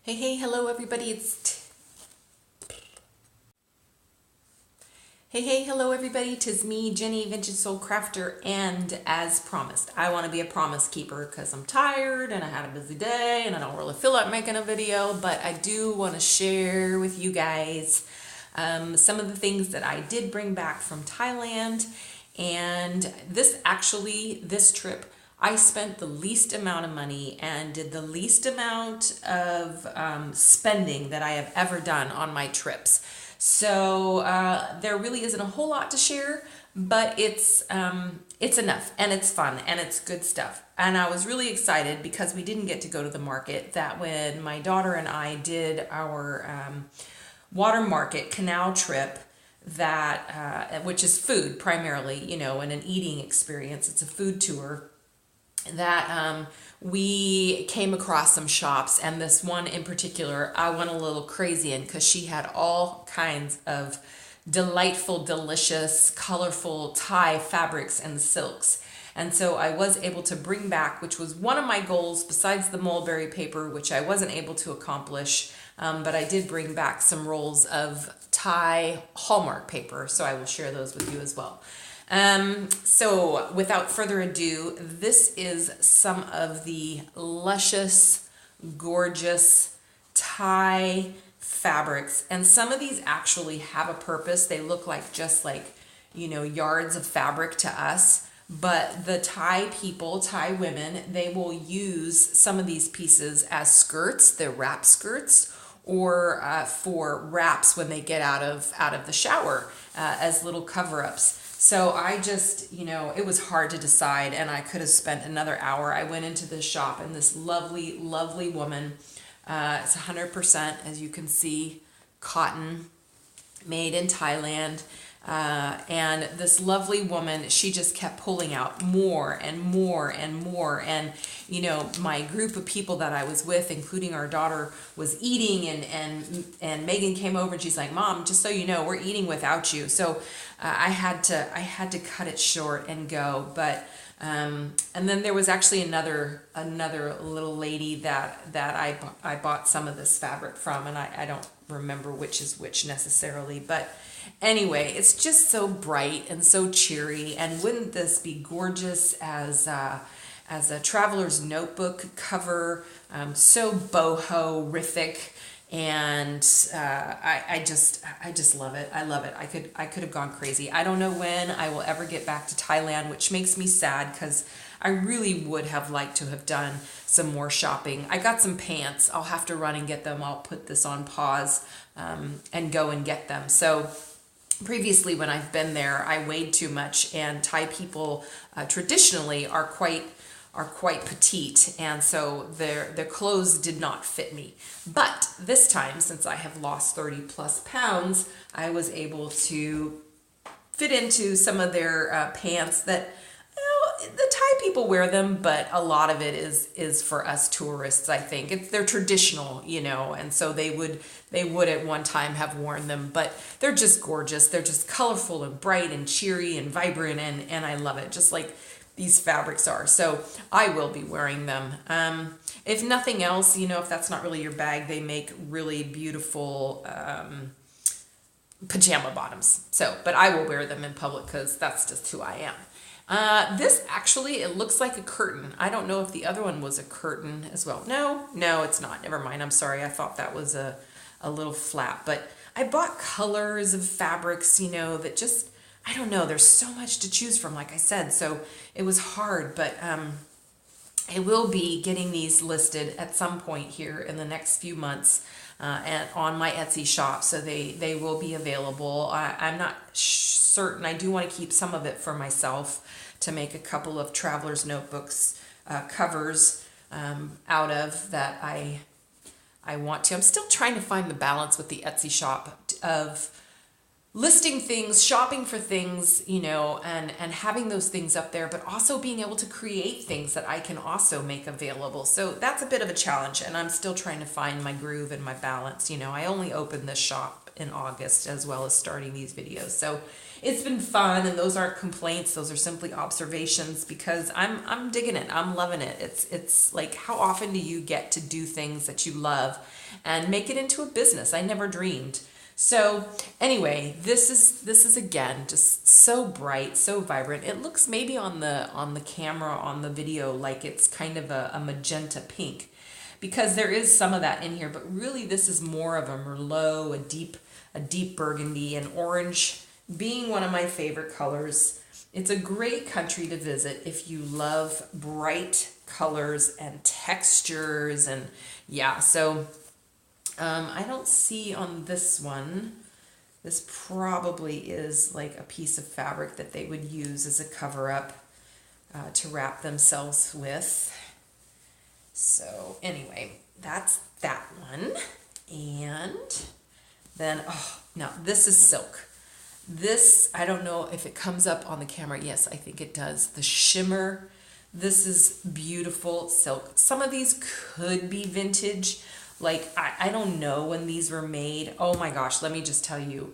Hey, hello everybody. Hello everybody. 'Tis me, Jenny, Vintage Soul Crafter, and as promised, I want to be a promise keeper because I'm tired and I had a busy day and I don't really feel like making a video, but I do want to share with you guys some of the things that I did bring back from Thailand. And this trip, I spent the least amount of money and did the least amount of spending that I have ever done on my trips. So there really isn't a whole lot to share, but it's enough and it's fun and it's good stuff. And I was really excited because we didn't get to go to the market. That when my daughter and I did our water market canal trip, that which is food primarily, and an eating experience. It's a food tour that we came across some shops, and this one in particular I went a little crazy in because she had all kinds of delightful, delicious, colorful Thai fabrics and silks. And so I was able to bring back, which was one of my goals besides the mulberry paper, which I wasn't able to accomplish, but I did bring back some rolls of Thai Hallmark paper, so I will share those with you as well. So without further ado, this is some of the luscious, gorgeous Thai fabrics. And some of these actually have a purpose. They look like just like, yards of fabric to us. But the Thai people, Thai women, they will use some of these pieces as skirts, they're wrap skirts, or for wraps when they get out of the shower as little cover-ups. So I just, it was hard to decide, and I could have spent another hour. I went into this shop, and this lovely, lovely woman, it's 100%, as you can see, cotton, made in Thailand. And this lovely woman, she just kept pulling out more and more and more. And, my group of people that I was with, including our daughter, was eating, and Megan came over and she's like, "Mom, just so you know, we're eating without you." So I had to cut it short and go. But and then there was actually another little lady that I bought some of this fabric from, and I don't remember which is which necessarily, but anyway, it's just so bright and so cheery. And wouldn't this be gorgeous as a traveler's notebook cover? So boho-rific. And I just love it. I love it. I could have gone crazy. I don't know when I will ever get back to Thailand, which makes me sad because I really would have liked to have done some more shopping. I got some pants. I'll have to run and get them. I'll put this on pause and go and get them. So previously, when I've been there, I weighed too much, and Thai people traditionally are quite petite, and so their clothes did not fit me. But this time, since I have lost 30 plus pounds, I was able to fit into some of their pants that, the Thai people wear them, but a lot of it is for us tourists. I think they're traditional, and so they would at one time have worn them, but they're just gorgeous. They're just colorful and bright and cheery and vibrant, and I love it, just like these fabrics are. So I will be wearing them. If nothing else, if that's not really your bag, they make really beautiful pajama bottoms. So, but I will wear them in public because that's just who I am. This actually, it looks like a curtain. I don't know if the other one was a curtain as well. No, it's not. Never mind. I'm sorry. I thought that was a little flap. But I bought colors of fabrics, that just, I don't know. There's so much to choose from, like I said. So it was hard, but I will be getting these listed at some point here in the next few months and on my Etsy shop. So they will be available. I'm not certain. I do want to keep some of it for myself to make a couple of traveler's notebooks covers out of that I want to. I'm still trying to find the balance with the Etsy shop of listing things, shopping for things, and having those things up there, but also being able to create things that I can also make available. So that's a bit of a challenge, and I'm still trying to find my groove and my balance. I only opened this shop in August, as well as starting these videos. So it's been fun, and those aren't complaints. Those are simply observations, because I'm digging it. I'm loving it. It's like, how often do you get to do things that you love and make it into a business? I never dreamed. So anyway, this is again just so bright, so vibrant. It looks maybe on the camera, on the video, like it's kind of a magenta pink, because there is some of that in here, but really this is more of a Merlot, a deep burgundy, and orange being one of my favorite colors. It's a great country to visit if you love bright colors and textures, and yeah, so I don't see on this one, this probably is like a piece of fabric that they would use as a cover-up to wrap themselves with. So anyway, that's that one. And then, oh, now this is silk. This, I don't know if it comes up on the camera. Yes, I think it does. The shimmer. This is beautiful silk. Some of these could be vintage. Like, I don't know when these were made. Oh my gosh, let me just tell you.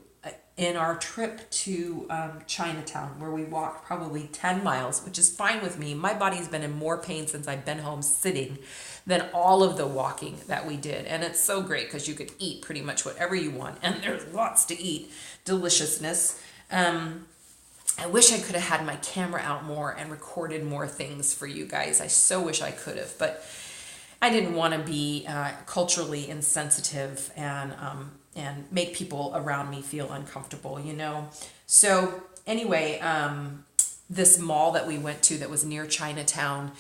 In our trip to Chinatown, where we walked probably 10 miles, which is fine with me. My body's been in more pain since I've been home sitting than all of the walking that we did. And it's so great because you could eat pretty much whatever you want. And there's lots to eat. Deliciousness. I wish I could have had my camera out more and recorded more things for you guys. I so wish I could have. But I didn't want to be culturally insensitive and make people around me feel uncomfortable, you know. So anyway, this mall that we went to that was near Chinatown,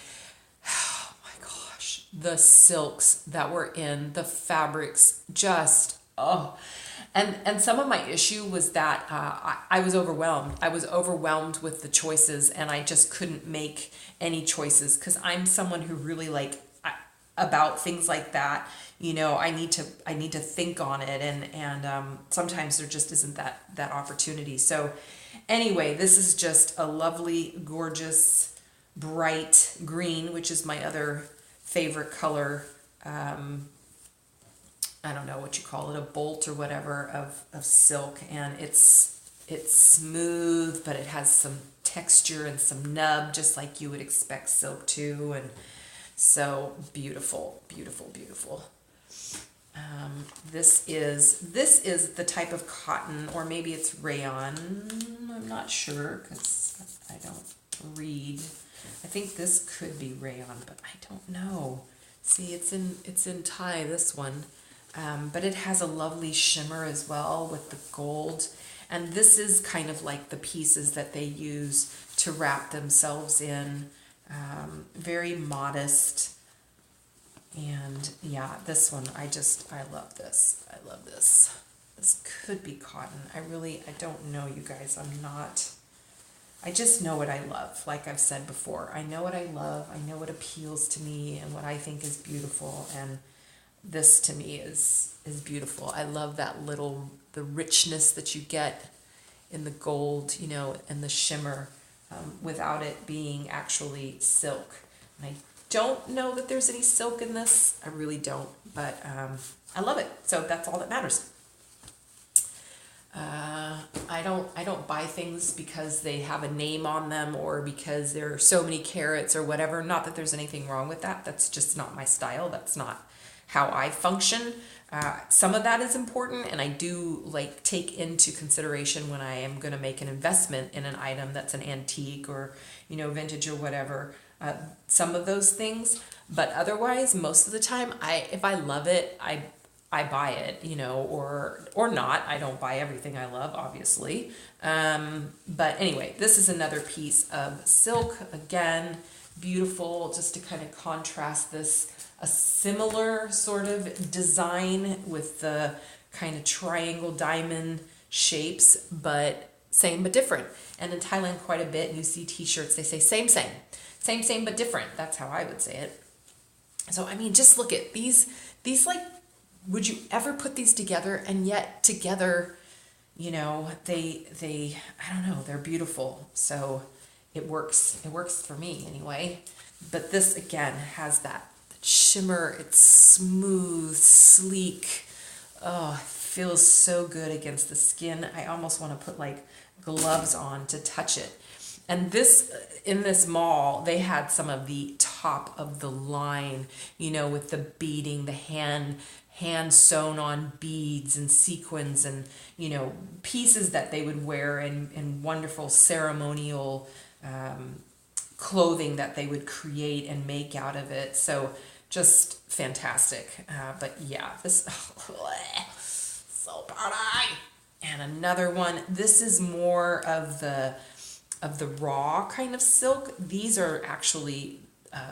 oh my gosh, the silks that were in, the fabrics, just, oh. And some of my issue was that I was overwhelmed. I was overwhelmed with the choices, and I just couldn't make any choices because I'm someone who really about things like that. You know, I need to think on it, and sometimes there just isn't that opportunity. So anyway, this is just a lovely, gorgeous, bright green, which is my other favorite color. I don't know what you call it, a bolt or whatever of silk, and it's smooth, but it has some texture and some nub, just like you would expect silk to, and so beautiful, beautiful, beautiful. This is the type of cotton, or maybe it's rayon. I'm not sure because I don't read. I think this could be rayon, but I don't know. See, it's in Thai, this one. But it has a lovely shimmer as well with the gold. And this is kind of like the pieces that they use to wrap themselves in. Very modest. And yeah, this one, I love this. I love this. This could be cotton. I don't know, you guys. I just know what I love. Like I've said before, I know what I love. I know what appeals to me and what I think is beautiful. And this to me is beautiful. I love the richness that you get in the gold, you know, and the shimmer without it being actually silk. And I don't know that there's any silk in this. I really don't, but I love it. So that's all that matters. I don't buy things because they have a name on them or because there are so many carats or whatever. Not that there's anything wrong with that. That's just not my style. That's not how I function. Some of that is important, and I do take into consideration when I am going to make an investment in an item that's an antique or, you know, vintage or whatever. Some of those things, but otherwise, most of the time, if I love it, I buy it, you know, or not. I don't buy everything I love, obviously. But anyway, this is another piece of silk. Again, beautiful, just to kind of contrast this. A similar sort of design with the kind of triangle diamond shapes, but same but different. And in Thailand quite a bit, and you see t-shirts, they say same but different. That's how I would say it. So I mean, just look at these would you ever put these together? And yet together, you know, they I don't know, they're beautiful. So it works for me anyway. But this again has that shimmer. It's smooth, sleek, feels so good against the skin. I almost want to put like gloves on to touch it. And this, in this mall, they had some of the top of the line, you know, with the beading, the hand sewn on beads and sequins and, you know, pieces that they would wear in wonderful ceremonial clothing that they would create and make out of it. So just fantastic. But yeah, this, so pretty. And another one, this is more of the raw kind of silk. These are actually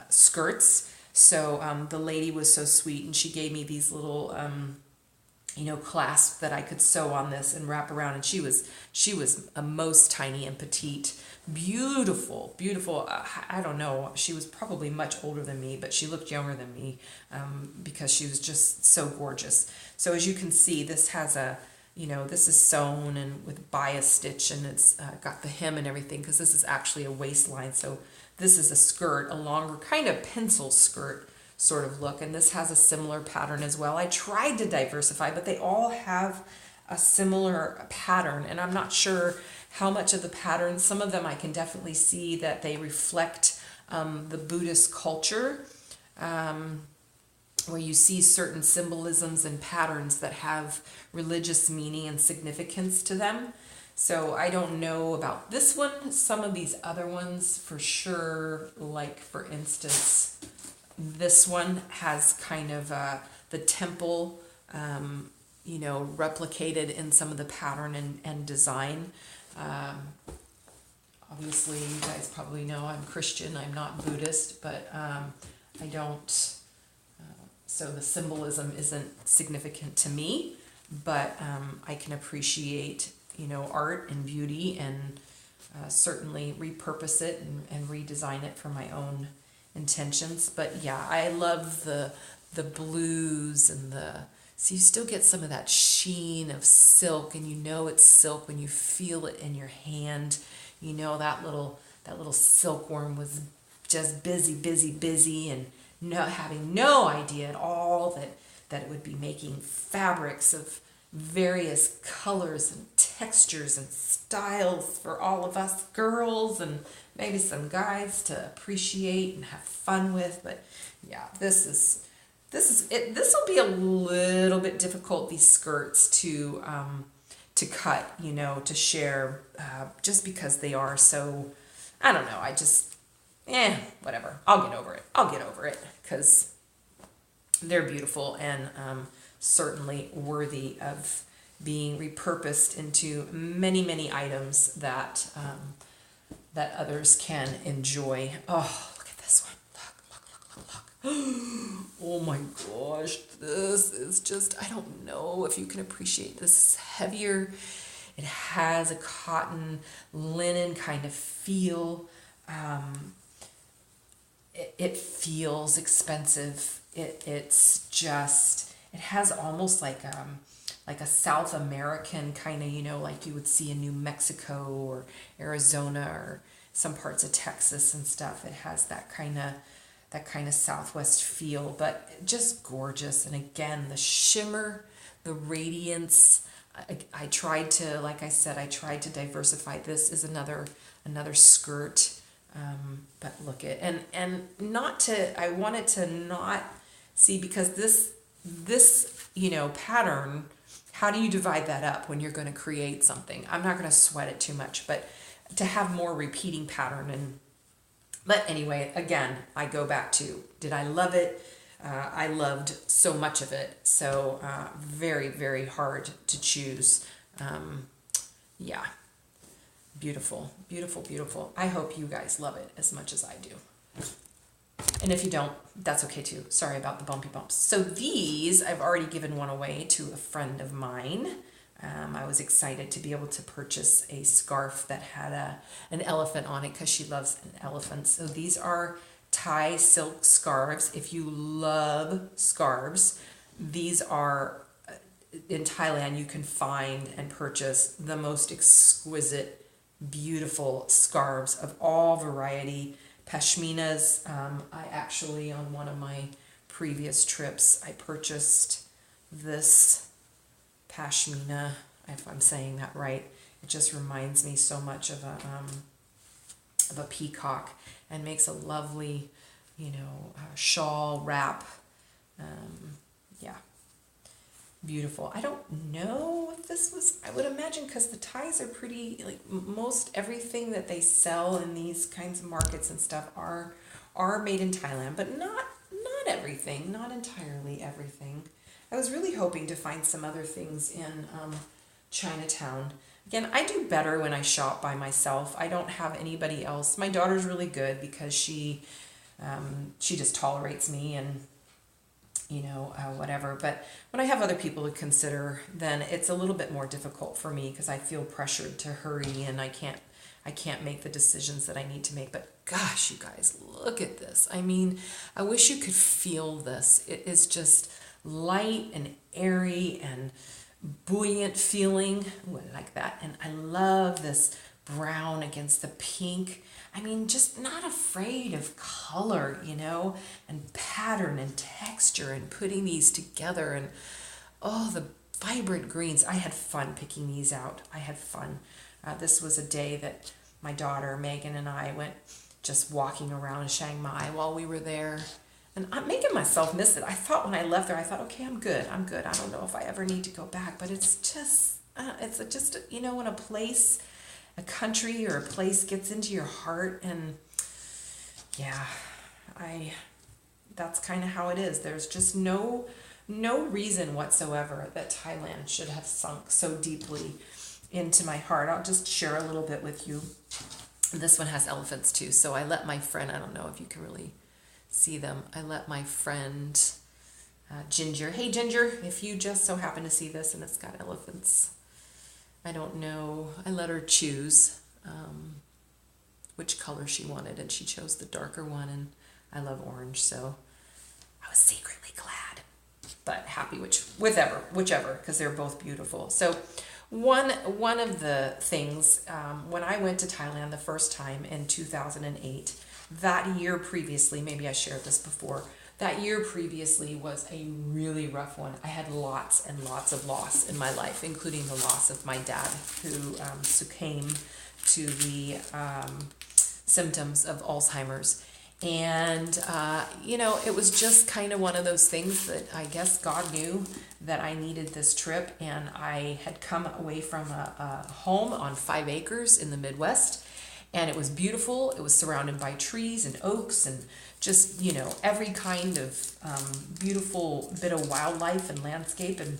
skirts. So the lady was so sweet, and she gave me these little you know, clasp that I could sew on this and wrap around. And she was a most tiny and petite, beautiful, beautiful. I don't know. She was probably much older than me, but she looked younger than me because she was just so gorgeous. So as you can see, this has a, you know, this is sewn and with bias stitch, and it's got the hem and everything, because this is actually a waistline. So this is a skirt, a longer kind of pencil skirt sort of look, and this has a similar pattern as well. I tried to diversify, but they all have a similar pattern, and I'm not sure how much of the pattern. Some of them I can definitely see that they reflect the Buddhist culture, where you see certain symbolisms and patterns that have religious meaning and significance to them. So I don't know about this one. Some of these other ones for sure, like for instance, this one has kind of the temple, you know, replicated in some of the pattern and design. Obviously, you guys probably know I'm Christian. I'm not Buddhist, but I don't, so the symbolism isn't significant to me, but I can appreciate, you know, art and beauty, and certainly repurpose it and redesign it for my own intentions. But yeah, I love the blues and so you still get some of that sheen of silk, and you know it's silk when you feel it in your hand. You know that little silkworm was just busy, and having no idea at all that it would be making fabrics of various colors and textures and styles for all of us girls, and maybe some guys to appreciate and have fun with. But yeah, this is it. This will be a little bit difficult, these skirts, to cut, you know, to share, just because they are so, I don't know, I just, whatever. I'll get over it because they're beautiful and certainly worthy of being repurposed into many items that that others can enjoy. Oh, look at this one. Look. Oh my gosh, this is just, I don't know if you can appreciate this. It's heavier. It has a cotton linen kind of feel. It feels expensive. It's just, it has almost like a South American kind of, you know, like you would see in New Mexico or Arizona or some parts of Texas and stuff. It has that kind of Southwest feel, but just gorgeous. And again, the shimmer, the radiance. I tried to, like I said, I tried to diversify. This is another skirt, but look at, and not to, I wanted to not see, because this, you know, pattern, how do you divide that up when you're going to create something? I'm not going to sweat it too much, but to have more repeating pattern. But anyway, again, I go back to, did I love it? I loved so much of it. So very, very hard to choose. Yeah, beautiful, beautiful, beautiful. I hope you guys love it as much as I do. And if you don't, that's okay too. Sorry about the bumpy bumps. So these, I've already given one away to a friend of mine. I was excited to be able to purchase a scarf that had an elephant on it because she loves an elephant. So these are Thai silk scarves. If you love scarves, these are, in Thailand, you can find and purchase the most exquisite, beautiful scarves of all variety. Pashminas. I actually, on one of my previous trips, I purchased this pashmina, if I'm saying that right. It just reminds me so much of a peacock and makes a lovely, shawl wrap. Yeah, beautiful. I don't know if this was, I would imagine, because the ties are pretty, like most everything that they sell in these kinds of markets and stuff are made in Thailand, but not everything, not entirely everything. I was really hoping to find some other things in Chinatown. Again, I do better when I shop by myself. I don't have anybody else. My daughter's really good because she just tolerates me and whatever. But when I have other people to consider, then it's a little bit more difficult for me because I feel pressured to hurry and I can't make the decisions that I need to make. But gosh, you guys, look at this. I mean, I wish you could feel this. It is just light and airy and buoyant feeling. Ooh, I like that. And I love this brown against the pink. I mean, just not afraid of color, and pattern and texture and putting these together and the vibrant greens. I had fun picking these out. I had fun. This was a day that my daughter Megan and I went just walking around Chiang Mai while we were there. And I'm making myself miss it. I thought when I left there, okay, I'm good. I don't know if I ever need to go back. But it's just, when a country or a place gets into your heart, and yeah, that's kind of how it is. There's just no reason whatsoever that Thailand should have sunk so deeply into my heart. I'll just share a little bit with you. This one has elephants too. So I let my friend, I don't know if you can really see them. I let my friend Ginger, hey Ginger, if you just so happen to see this and it's got elephants, I don't know, I let her choose which color she wanted, and she chose the darker one, and I love orange, so I was secretly glad, but happy whichever, because they're both beautiful. So one of the things, when I went to Thailand the first time in 2008, that year previously, maybe I shared this before, that year previously was a really rough one. I had lots and lots of loss in my life, including the loss of my dad, who succumbed to the symptoms of Alzheimer's. And, it was just kind of one of those things that I guess God knew that I needed this trip. And I had come away from a home on 5 acres in the Midwest. And it was beautiful. It was surrounded by trees and oaks and just, every kind of beautiful bit of wildlife and landscape and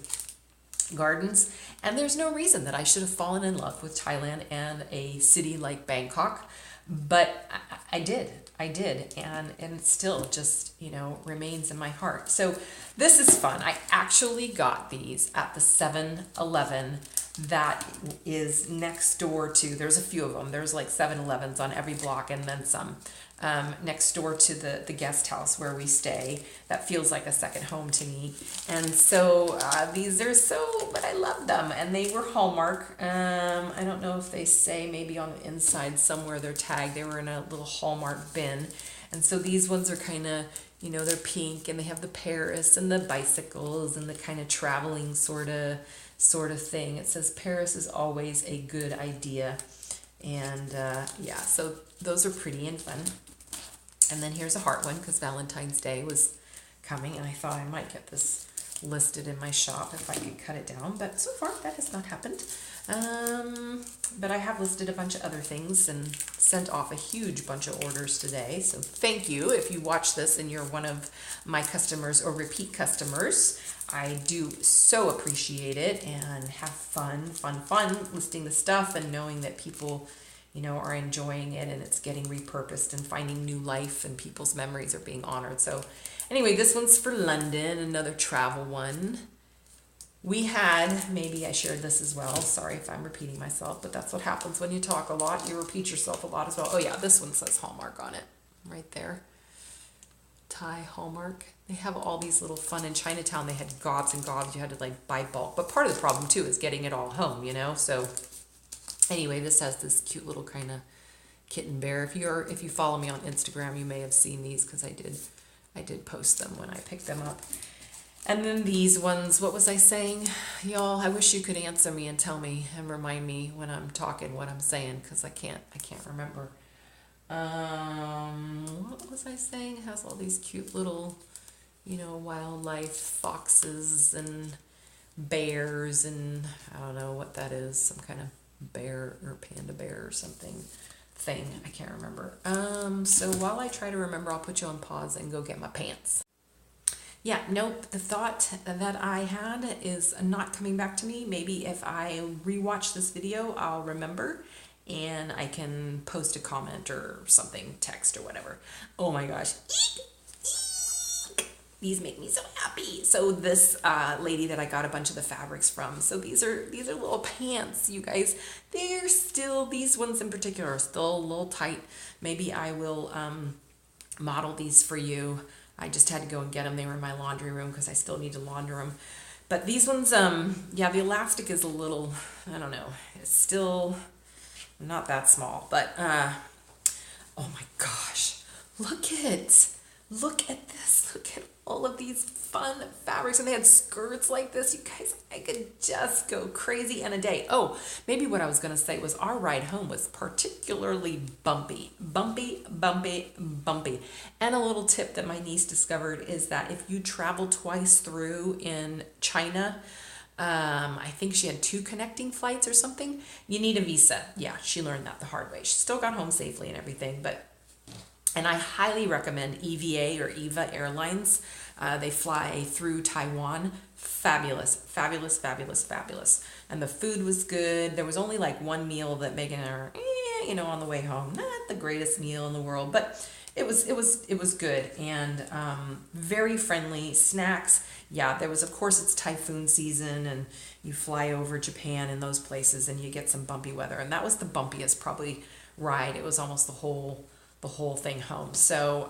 gardens. And there's no reason that I should have fallen in love with Thailand and a city like Bangkok. But I did. And it still just, remains in my heart. So this is fun. I actually got these at the 7-Eleven that is next door to, there's a few of them. There's like 7-Elevens on every block and then some. Next door to the guest house where we stay. That feels like a second home to me. And so these are but I love them. And they were Hallmark. I don't know if they say, maybe on the inside somewhere they're tagged. They were in a little Hallmark bin. And so these ones are kind of, they're pink, and they have the Paris and the bicycles and the kind of traveling sort of thing. It says Paris is always a good idea. And so those are pretty and fun. And then here's a heart one because Valentine's Day was coming, and I thought I might get this listed in my shop if I could cut it down, but so far that has not happened. But I have listed a bunch of other things and sent off a huge bunch of orders today. So thank you if you watch this and you're one of my customers or repeat customers. I do so appreciate it and have fun listing the stuff and knowing that people are enjoying it and it's getting repurposed and finding new life and people's memories are being honored. So anyway, this one's for London, another travel one. We had, maybe I shared this as well. Sorry if I'm repeating myself, but that's what happens when you talk a lot. You repeat yourself a lot as well. Oh yeah, this one says Hallmark on it right there. Thai Hallmark. They have all these little fun in Chinatown. They had gobs and gobs. You had to buy bulk. But part of the problem too is getting it all home, So anyway, this has this cute little kind of kitten bear. If you follow me on Instagram, you may have seen these because I did post them when I picked them up. And then these ones, what was I saying? Y'all, I wish you could answer me and tell me and remind me when I'm talking what I'm saying, because I can't remember. What was I saying? It has all these cute little, wildlife, foxes and bears, and I don't know what that is, some kind of bear or panda bear or something thing. I can't remember. So while I try to remember, I'll put you on pause and go get my pants. Yeah, nope. The thought that I had is not coming back to me. Maybe if I rewatch this video, I'll remember and I can post a comment or something, text or whatever. Oh my gosh. These make me so happy. So this lady that I got a bunch of the fabrics from, so these are little pants, you guys. They're still, these ones in particular are still a little tight. Maybe I will model these for you. I just had to go and get them. They were in my laundry room because I still need to launder them. But these ones, yeah, the elastic is a little, I don't know, it's still not that small. But, oh my gosh, look at this. Look at all of these fun fabrics. And they had skirts like this. You guys, I could just go crazy in a day. Oh, maybe what I was going to say was our ride home was particularly bumpy. And a little tip that my niece discovered is that if you travel twice through in China, I think she had 2 connecting flights or something, you need a visa. Yeah, she learned that the hard way. She still got home safely and everything, and I highly recommend EVA or EVA Airlines. They fly through Taiwan. Fabulous. And the food was good. There was only like one meal that Megan and her, on the way home. Not the greatest meal in the world, but it was good and very friendly. Snacks. Yeah, there was, of course, it's typhoon season and you fly over Japan and those places and you get some bumpy weather. And that was the bumpiest probably ride. It was almost the whole thing home. So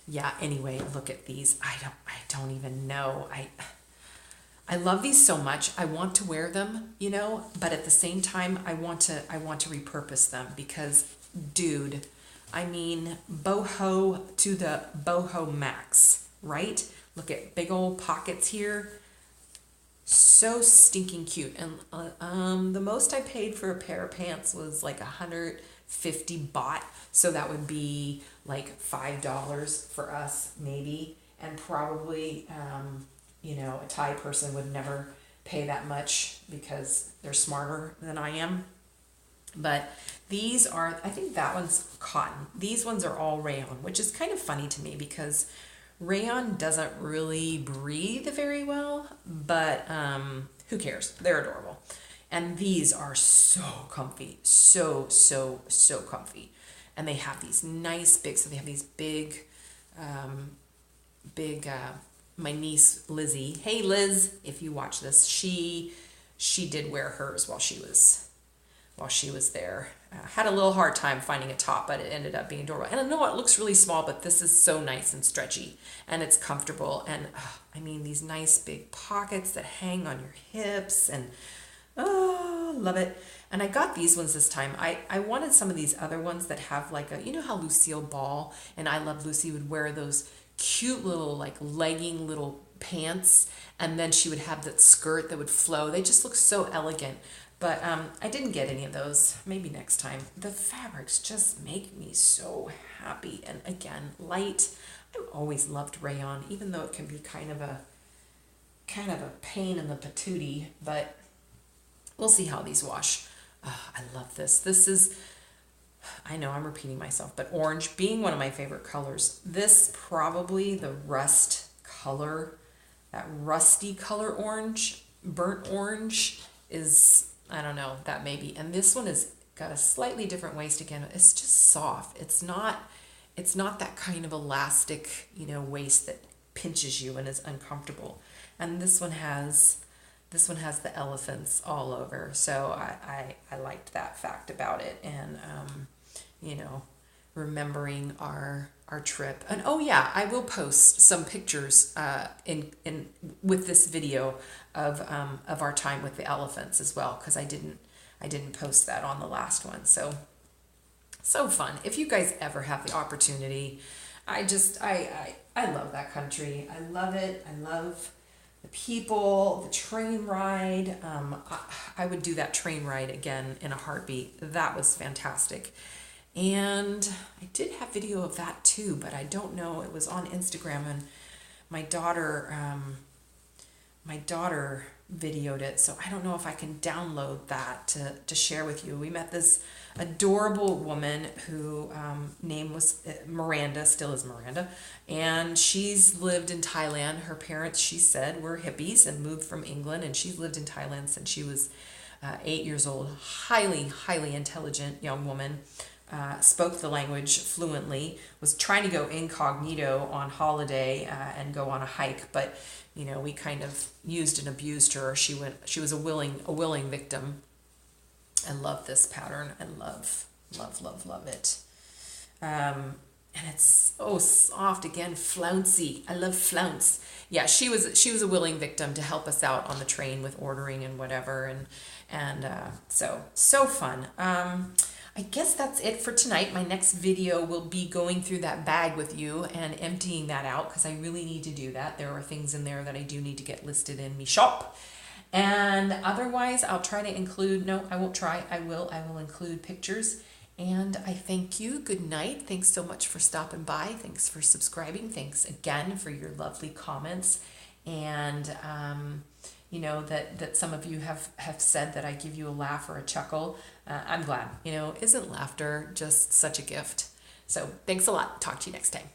yeah, anyway, look at these. I don't even know. I love these so much. I want to wear them, but at the same time I want to repurpose them because, dude, I mean, boho to the boho max, right? Look at big old pockets here. So stinking cute. And the most I paid for a pair of pants was like 150 baht. So that would be like $5 for us, maybe. And probably, a Thai person would never pay that much because they're smarter than I am. But these are, I think that one's cotton. These ones are all rayon, which is kind of funny to me because rayon doesn't really breathe very well, but who cares? They're adorable. And these are so comfy, so comfy. And they have these nice big, so they have these big, my niece Lizzie, hey Liz, if you watch this, she did wear hers while she was there. Had a little hard time finding a top, but it ended up being adorable. And I know it looks really small, but this is so nice and stretchy, and it's comfortable. And I mean, these nice big pockets that hang on your hips, and oh, love it. And I got these ones this time. I wanted some of these other ones that have like how Lucille Ball and I Love Lucy would wear those cute little like legging little pants, and then she would have that skirt that would flow. They just look so elegant. But I didn't get any of those. Maybe next time. The fabrics just make me so happy. And again, light. I've always loved rayon, even though it can be kind of a pain in the patootie. But we'll see how these wash. Oh, I love this. This is, I know I'm repeating myself, but orange being one of my favorite colors. This probably the rust color, that rusty color orange, burnt orange is, I don't know, that maybe. And this one has got a slightly different waist again. It's just soft. It's not that kind of elastic, waist that pinches you and is uncomfortable. And this one has the elephants all over. So I liked that fact about it. And, remembering our trip. And oh yeah, I will post some pictures in with this video of our time with the elephants as well, because I didn't post that on the last one. So fun. If you guys ever have the opportunity, I love that country. I love it. I love the people, the train ride. I would do that train ride again in a heartbeat. That was fantastic. And I did have video of that too, but I don't know. It was on Instagram, and my daughter, my daughter videoed it, so I don't know if I can download that to share with you. We met this adorable woman who name was Miranda, still is Miranda, and she's lived in Thailand. Her parents, she said, were hippies and moved from England, and she's lived in Thailand since she was 8 years old. Highly intelligent young woman. Spoke the language fluently, was trying to go incognito on holiday and go on a hike, but we kind of used and abused her. She was a willing victim. I love this pattern. I love it. And it's so soft again, flouncy. I love flounce. Yeah, she was a willing victim to help us out on the train with ordering and whatever, and so fun. I guess that's it for tonight. My next video will be going through that bag with you and emptying that out, because I really need to do that. There are things in there that I do need to get listed in me shop. And otherwise, I'll try to include, no, I won't try, I will include pictures. And I thank you. Good night. Thanks so much for stopping by. Thanks for subscribing. Thanks again for your lovely comments. And that some of you have said that I give you a laugh or a chuckle. I'm glad. Isn't laughter just such a gift? So thanks a lot. Talk to you next time.